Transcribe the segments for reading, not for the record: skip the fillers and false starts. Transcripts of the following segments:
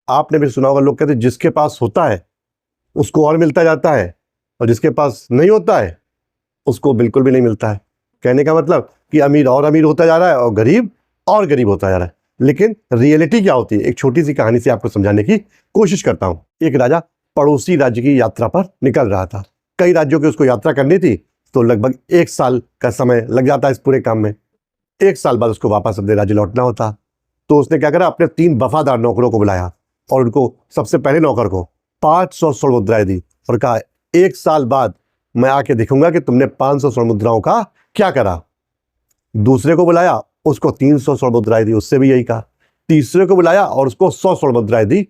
आपने भी सुना होगा, लोग कहते हैं जिसके पास होता है उसको और मिलता जाता है, और जिसके पास नहीं होता है उसको बिल्कुल भी नहीं मिलता है। कहने का मतलब कि अमीर और अमीर होता जा रहा है और गरीब और गरीब होता जा रहा है। लेकिन रियलिटी क्या होती है, एक छोटी सी कहानी से आपको समझाने की कोशिश करता हूं। एक राजा पड़ोसी राज्य की यात्रा पर निकल रहा था। कई राज्यों की उसको यात्रा करनी थी, तो लगभग 1 साल का समय लग जाता है इस पूरे काम में। 1 साल बाद उसको वापस अपने राज्य लौटना होता। तो उसने क्या करा, अपने 3 वफादार नौकरों को बुलाया और उनको सबसे पहले नौकर को 500 स्वर्ण मुद्राएं दी और कहा, 1 साल बाद मैं आके देखूंगा कि तुमने 500 स्वर्ण मुद्राओं का क्या करा। दूसरे को बुलाया, उसको 300 स्वर्ण मुद्राएं दी, उससे भी यही कहा। तीसरे को बुलाया और उसको 100 स्वर्ण मुद्राएं दी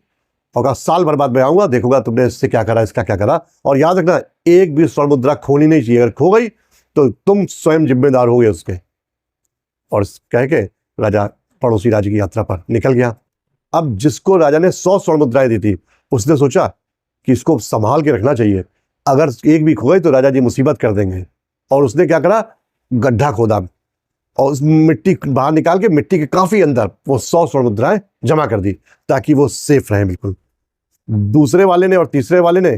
और कहा, साल भर बाद मैं आऊंगा, देखूंगा तुमने इससे क्या करा, इसका क्या करा। और याद रखना, एक भी स्वर्ण मुद्रा खोनी नहीं चाहिए, अगर खो गई तो तुम स्वयं जिम्मेदार होगे उसके। और कह के राजा पड़ोसी राज्य की यात्रा पर निकल गया। अब जिसको राजा ने 100 स्वर्ण मुद्राएं दी थी, उसने सोचा कि इसको संभाल के रखना चाहिए, अगर एक भी खो गई तो राजा जी मुसीबत कर देंगे। और उसने क्या करा, गड्ढा खोदा और उस मिट्टी बाहर निकाल के मिट्टी के काफी अंदर वो 100 स्वर्ण मुद्राएं जमा कर दी, ताकि वो सेफ रहे बिल्कुल। दूसरे वाले ने और तीसरे वाले ने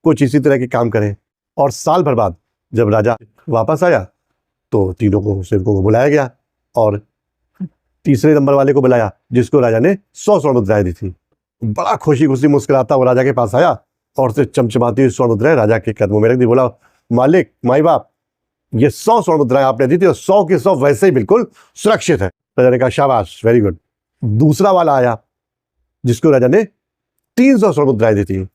कुछ इसी तरह के काम करें। और साल भर बाद जब राजा वापस आया तो तीनों को सेवकों को बुलाया गया और तीसरे नंबर वाले को बुलाया जिसको राजा ने 100 स्वर्ण मुद्राएं दी थी। बड़ा खुशी खुशी मुस्कुराता वो राजा के पास आया और उसे चमचमाती हुई स्वर्ण मुद्राएं राजा के कदमों में रख दी। बोला, मालिक, माई बाप, ये 100 स्वर्ण मुद्राएं आपने दी थी और 100 के 100 वैसे ही बिल्कुल सुरक्षित है। राजा ने कहा, शाबाश, वेरी गुड। दूसरा वाला आया जिसको राजा ने 300 स्वर्ण मुद्राएं दी थी।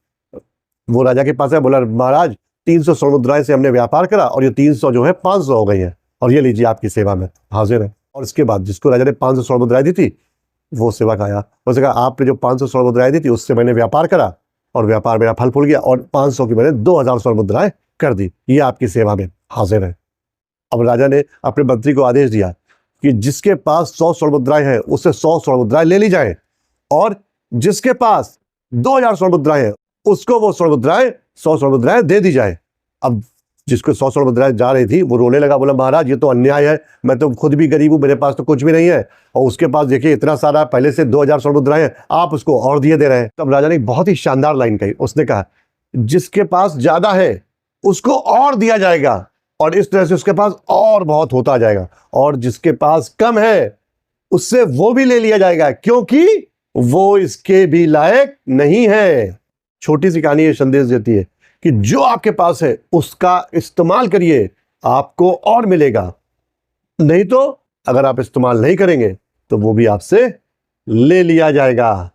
वो राजा के पास आया, बोला, महाराज, 300 स्वर्ण मुद्राएं से हमने व्यापार करा और ये 300 जो है 500 हो गई है, और ये लीजिए आपकी सेवा में हाजिर है। और इसके बाद जिसको राजा ने 500 स्वर्ण मुद्राएं दी थी, वो सेवक आया, उसने कहा, आपने जो 500 स्वर्ण मुद्राएं दी थी उससे मैंने व्यापार करा और व्यापार मेरा फल फूल गया और 500 की मैंने 2000 स्वर्ण मुद्राएं कर दी, ये आपकी सेवा में हाजिर है। अब राजा ने अपने मंत्री को आदेश दिया कि जिसके पास 100 स्वर्ण मुद्राएं हैं उससे 100 स्वर्ण मुद्राएं ले ली जाए, और जिसके पास 2000 स्वर्ण मुद्राएं हैं उसको वो स्वर्ण मुद्राएं 100 स्वर्ण मुद्राएं दे दी जाए। अब जिसको 100 स्वर्ण मुद्राएं जा रही थी वो रोने लगा, बोला, महाराज, ये तो अन्याय है, मैं तो खुद भी गरीब हूं, मेरे पास तो कुछ भी नहीं है, और उसके पास देखिए इतना सारा पहले से 2000 स्वर्ण मुद्राएं हैं, आप उसको और दिए दे रहे हैं। तब राजा ने बहुत ही शानदार लाइन कही, उसने कहा, जिसके पास ज्यादा है उसको और दिया जाएगा और इस तरह से उसके पास और बहुत होता जाएगा, और जिसके पास कम है उससे वो भी ले लिया जाएगा क्योंकि वो इसके भी लायक नहीं है। छोटी सी कहानी ये संदेश देती है कि जो आपके पास है उसका इस्तेमाल करिए, आपको और मिलेगा, नहीं तो अगर आप इस्तेमाल नहीं करेंगे तो वो भी आपसे ले लिया जाएगा।